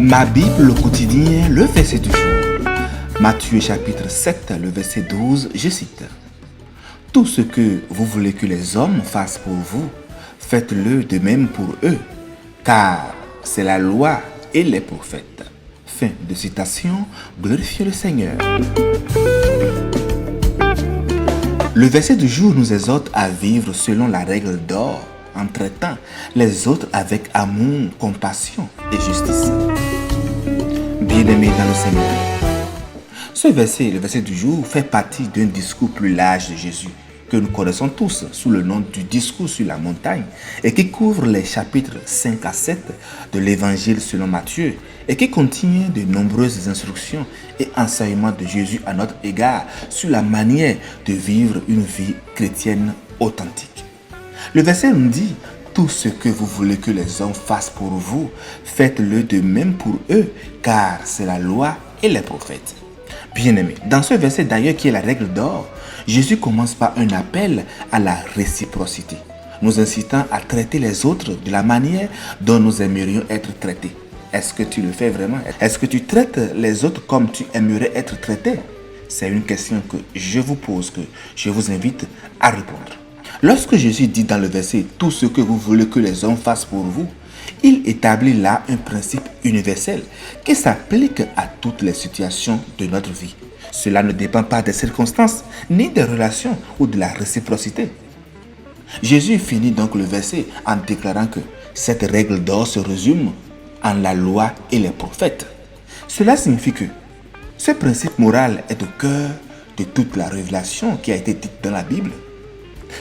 Ma Bible, le quotidien, le verset du jour. Matthieu chapitre 7, le verset 12, je cite. Tout ce que vous voulez que les hommes fassent pour vous, faites-le de même pour eux, car c'est la loi et les prophètes. Fin de citation, glorifiez le Seigneur. Le verset du jour nous exhorte à vivre selon la règle d'or, en traitant les autres avec amour, compassion et justice. Bien-aimés dans le Seigneur, ce verset, le verset du jour, fait partie d'un discours plus large de Jésus, que nous connaissons tous sous le nom du discours sur la montagne et qui couvre les chapitres 5 à 7 de l'évangile selon Matthieu et qui contient de nombreuses instructions et enseignements de Jésus à notre égard sur la manière de vivre une vie chrétienne authentique. Le verset nous dit: tout ce que vous voulez que les hommes fassent pour vous, faites-le de même pour eux, car c'est la loi et les prophètes. Bien-aimés, dans ce verset d'ailleurs qui est la règle d'or, Jésus commence par un appel à la réciprocité, nous incitant à traiter les autres de la manière dont nous aimerions être traités. Est-ce que tu le fais vraiment? Est-ce que tu traites les autres comme tu aimerais être traité? C'est une question que je vous pose, que je vous invite à répondre. Lorsque Jésus dit dans le verset « tout ce que vous voulez que les hommes fassent pour vous », il établit là un principe universel qui s'applique à toutes les situations de notre vie. Cela ne dépend pas des circonstances, ni des relations ou de la réciprocité. Jésus finit donc le verset en déclarant que cette règle d'or se résume en la loi et les prophètes. Cela signifie que ce principe moral est au cœur de toute la révélation qui a été dite dans la Bible.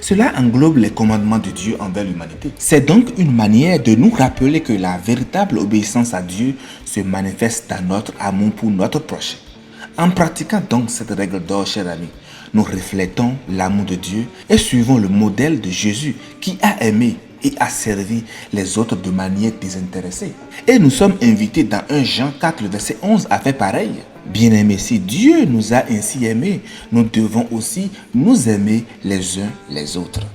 Cela englobe les commandements de Dieu envers l'humanité. C'est donc une manière de nous rappeler que la véritable obéissance à Dieu se manifeste dans notre amour pour notre prochain. En pratiquant donc cette règle d'or, chers amis, nous reflétons l'amour de Dieu et suivons le modèle de Jésus qui a aimé et a servi les autres de manière désintéressée. Et nous sommes invités dans 1 Jean 4, le verset 11 à faire pareil. Bien-aimés, si Dieu nous a ainsi aimés, nous devons aussi nous aimer les uns les autres.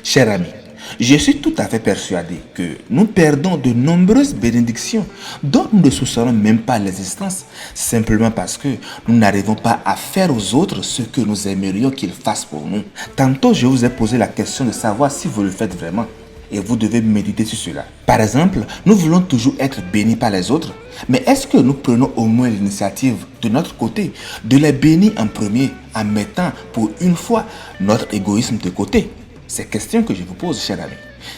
Chers amis, je suis tout à fait persuadé que nous perdons de nombreuses bénédictions dont nous ne soupçonnons même pas l'existence, simplement parce que nous n'arrivons pas à faire aux autres ce que nous aimerions qu'ils fassent pour nous. Tantôt, je vous ai posé la question de savoir si vous le faites vraiment. Et vous devez méditer sur cela. Par exemple, nous voulons toujours être bénis par les autres, mais est-ce que nous prenons au moins l'initiative de notre côté de les bénir en premier en mettant pour une fois notre égoïsme de côté? C'est la question que je vous pose, chers amis.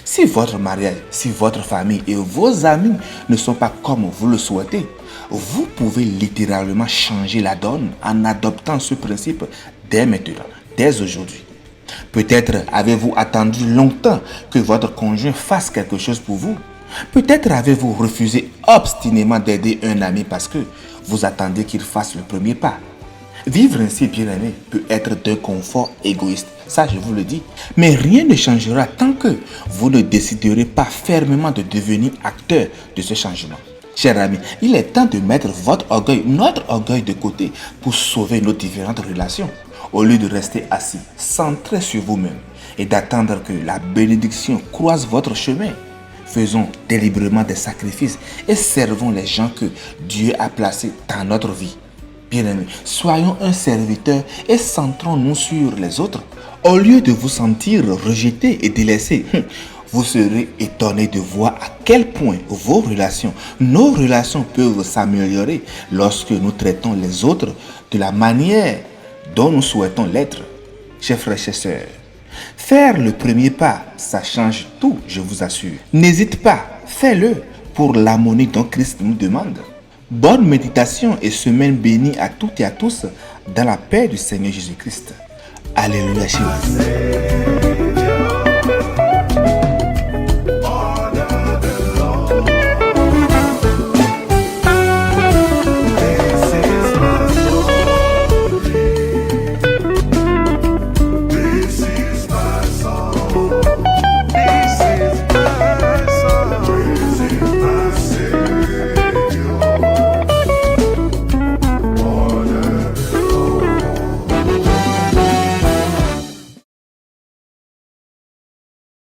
Si votre mariage, si votre famille et vos amis ne sont pas comme vous le souhaitez, vous pouvez littéralement changer la donne en adoptant ce principe dès maintenant, dès aujourd'hui. Peut-être avez-vous attendu longtemps que votre conjoint fasse quelque chose pour vous. Peut-être avez-vous refusé obstinément d'aider un ami parce que vous attendiez qu'il fasse le premier pas. Vivre ainsi, bien-aimé, peut être d'un confort égoïste, ça je vous le dis. Mais rien ne changera tant que vous ne déciderez pas fermement de devenir acteur de ce changement. Chers amis, il est temps de mettre votre orgueil, notre orgueil de côté pour sauver nos différentes relations. Au lieu de rester assis, centré sur vous-même et d'attendre que la bénédiction croise votre chemin, faisons délibérément des sacrifices et servons les gens que Dieu a placés dans notre vie. Bien-aimés, soyons un serviteur et centrons-nous sur les autres. Au lieu de vous sentir rejeté et délaissé, vous serez étonné de voir à quel point vos relations, nos relations peuvent s'améliorer lorsque nous traitons les autres de la manière dont nous souhaitons l'être. Chers frères et sœurs, faire le premier pas, ça change tout, je vous assure. N'hésite pas, fais-le pour l'harmonie dont Christ nous demande. Bonne méditation et semaine bénie à toutes et à tous dans la paix du Seigneur Jésus-Christ. Alléluia chez vous.